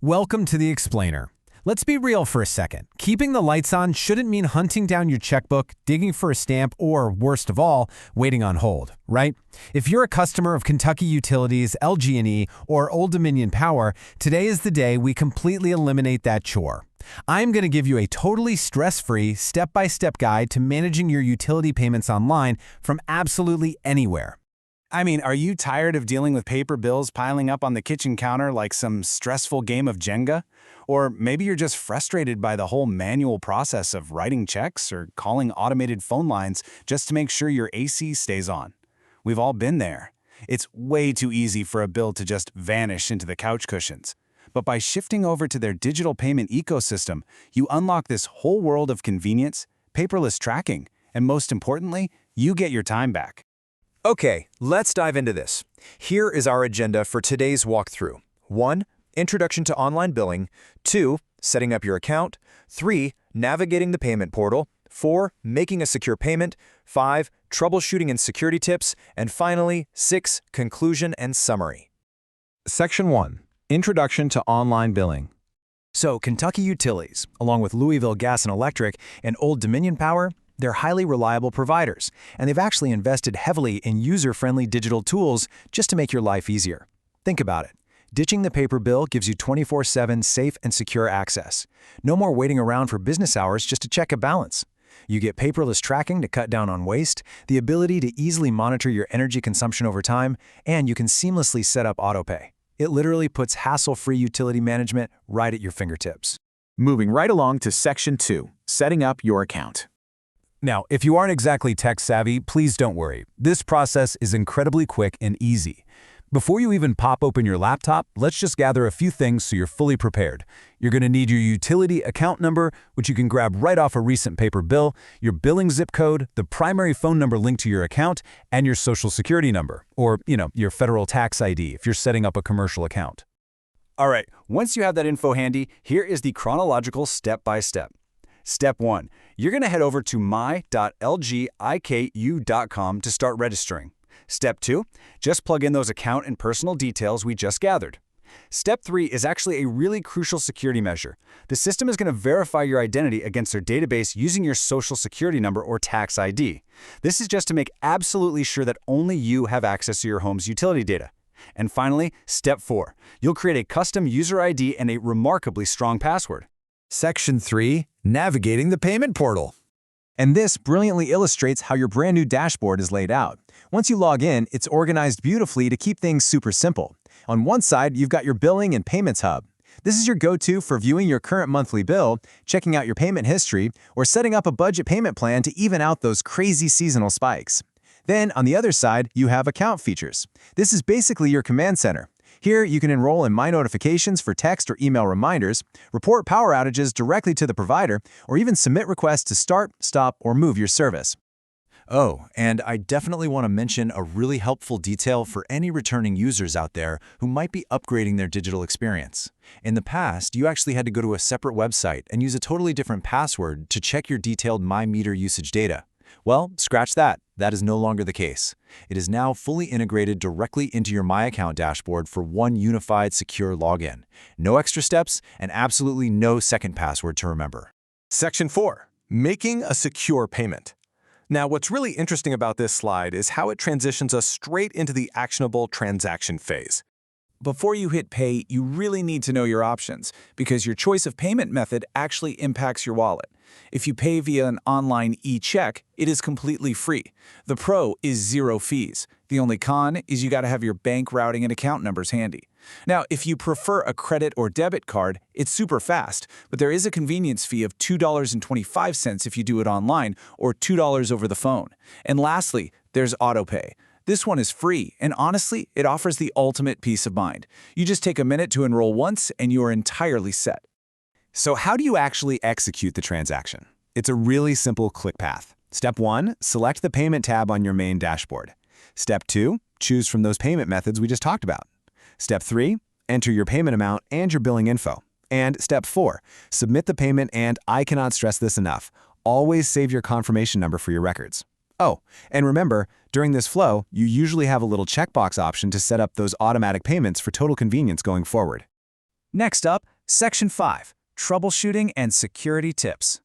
Welcome to the Explainer. Let's be real for a second. Keeping the lights on shouldn't mean hunting down your checkbook, digging for a stamp, or, worst of all, waiting on hold, right? If you're a customer of Kentucky Utilities, LG&E, or Old Dominion Power, today is the day we completely eliminate that chore. I'm going to give you a totally stress-free, step-by-step guide to managing your utility payments online from absolutely anywhere. I mean, are you tired of dealing with paper bills piling up on the kitchen counter like some stressful game of Jenga? Or maybe you're just frustrated by the whole manual process of writing checks or calling automated phone lines just to make sure your AC stays on. We've all been there. It's way too easy for a bill to just vanish into the couch cushions. But by shifting over to their digital payment ecosystem, you unlock this whole world of convenience, paperless tracking, and most importantly, you get your time back. Okay, let's dive into this. Here is our agenda for today's walkthrough. 1. Introduction to online billing. 2. Setting up your account. 3. Navigating the payment portal. 4. Making a secure payment. 5. Troubleshooting and security tips. And finally, 6. Conclusion and summary. Section 1. Introduction to online billing. So, Kentucky Utilities, along with Louisville Gas and Electric and Old Dominion Power, they're highly reliable providers, and they've actually invested heavily in user-friendly digital tools just to make your life easier. Think about it. Ditching the paper bill gives you 24/7 safe and secure access. No more waiting around for business hours just to check a balance. You get paperless tracking to cut down on waste, the ability to easily monitor your energy consumption over time, and you can seamlessly set up autopay. It literally puts hassle-free utility management right at your fingertips. Moving right along to Section 2, setting up your account. Now, if you aren't exactly tech-savvy, please don't worry. This process is incredibly quick and easy. Before you even pop open your laptop, let's just gather a few things so you're fully prepared. You're going to need your utility account number, which you can grab right off a recent paper bill, your billing zip code, the primary phone number linked to your account, and your social security number, or, your federal tax ID if you're setting up a commercial account. All right, once you have that info handy, here is the chronological step-by-step. Step 1. You're going to head over to my.lgiku.com to start registering. Step 2. Just plug in those account and personal details we just gathered. Step 3 is actually a really crucial security measure. The system is going to verify your identity against their database using your social security number or tax ID. This is just to make absolutely sure that only you have access to your home's utility data. And finally, Step 4. You'll create a custom user ID and a remarkably strong password. Section 3. Navigating the payment portal. And this brilliantly illustrates how your brand new dashboard is laid out. Once you log in, it's organized beautifully to keep things super simple. On one side, you've got your billing and payments hub. This is your go-to for viewing your current monthly bill, checking out your payment history, or setting up a budget payment plan to even out those crazy seasonal spikes. Then, on the other side, you have account features. This is basically your command center. Here, you can enroll in My Notifications for text or email reminders, report power outages directly to the provider, or even submit requests to start, stop, or move your service. Oh, and I definitely want to mention a really helpful detail for any returning users out there who might be upgrading their digital experience. In the past, you actually had to go to a separate website and use a totally different password to check your detailed My Meter usage data. Well, scratch that. That is no longer the case. It is now fully integrated directly into your My Account dashboard for one unified, secure login. No extra steps and absolutely no second password to remember. Section 4. Making a secure payment. Now, what's really interesting about this slide is how it transitions us straight into the actionable transaction phase. Before you hit pay, you really need to know your options because your choice of payment method actually impacts your wallet. If you pay via an online e-check, it is completely free. The pro is 0 fees. The only con is you got to have your bank routing and account numbers handy. Now, if you prefer a credit or debit card, it's super fast, but there is a convenience fee of $2.25 if you do it online or $2 over the phone. And lastly, there's autopay. This one is free, and honestly, it offers the ultimate peace of mind. You just take a minute to enroll once, and you are entirely set. So how do you actually execute the transaction? It's a really simple click path. Step 1, select the payment tab on your main dashboard. Step 2, choose from those payment methods we just talked about. Step 3, enter your payment amount and your billing info. And Step 4, submit the payment, and I cannot stress this enough, always save your confirmation number for your records. Oh, and remember, during this flow, you usually have a little checkbox option to set up those automatic payments for total convenience going forward. Next up, Section 5, Troubleshooting and Security Tips.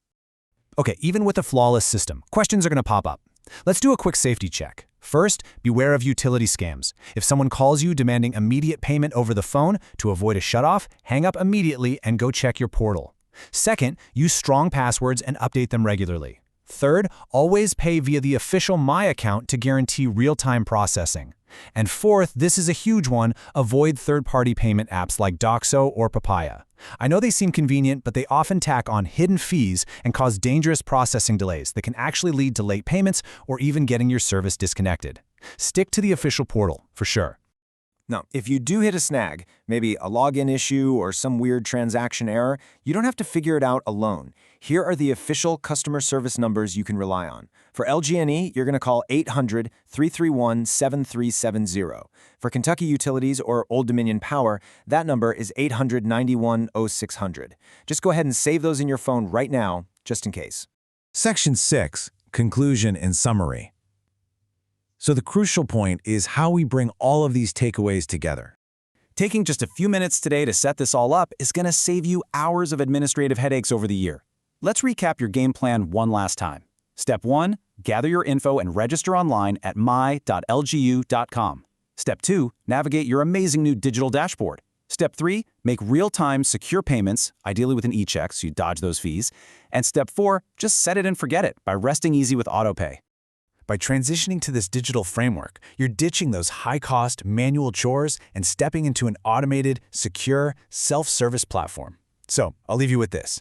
Okay, even with a flawless system, questions are going to pop up. Let's do a quick safety check. First, beware of utility scams. If someone calls you demanding immediate payment over the phone, to avoid a shutoff, hang up immediately and go check your portal. Second, use strong passwords and update them regularly. Third, always pay via the official My account to guarantee real-time processing. And fourth, this is a huge one, avoid third-party payment apps like Doxo or Papaya. I know they seem convenient, but they often tack on hidden fees and cause dangerous processing delays that can actually lead to late payments or even getting your service disconnected. Stick to the official portal, for sure. Now, if you do hit a snag, maybe a login issue or some weird transaction error, you don't have to figure it out alone. Here are the official customer service numbers you can rely on. For LG&E, you're going to call 800-331-7370. For Kentucky Utilities or Old Dominion Power, that number is 800-91-0600. Just go ahead and save those in your phone right now, just in case. Section 6, Conclusion and Summary. So the crucial point is how we bring all of these takeaways together. Taking just a few minutes today to set this all up is going to save you hours of administrative headaches over the year. Let's recap your game plan one last time. Step 1, gather your info and register online at my.lgu.com. Step 2, navigate your amazing new digital dashboard. Step 3, make real-time secure payments, ideally with an e-check so you dodge those fees. And Step 4, just set it and forget it by resting easy with AutoPay. By transitioning to this digital framework, you're ditching those high-cost manual chores and stepping into an automated, secure, self-service platform. So, I'll leave you with this.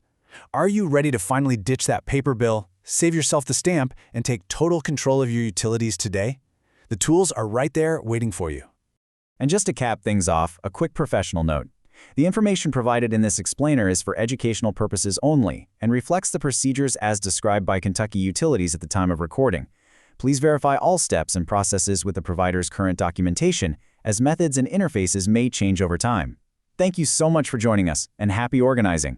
Are you ready to finally ditch that paper bill, save yourself the stamp, and take total control of your utilities today? The tools are right there waiting for you. And just to cap things off, a quick professional note. The information provided in this explainer is for educational purposes only and reflects the procedures as described by Kentucky Utilities at the time of recording. Please verify all steps and processes with the provider's current documentation, as methods and interfaces may change over time. Thank you so much for joining us, and happy organizing!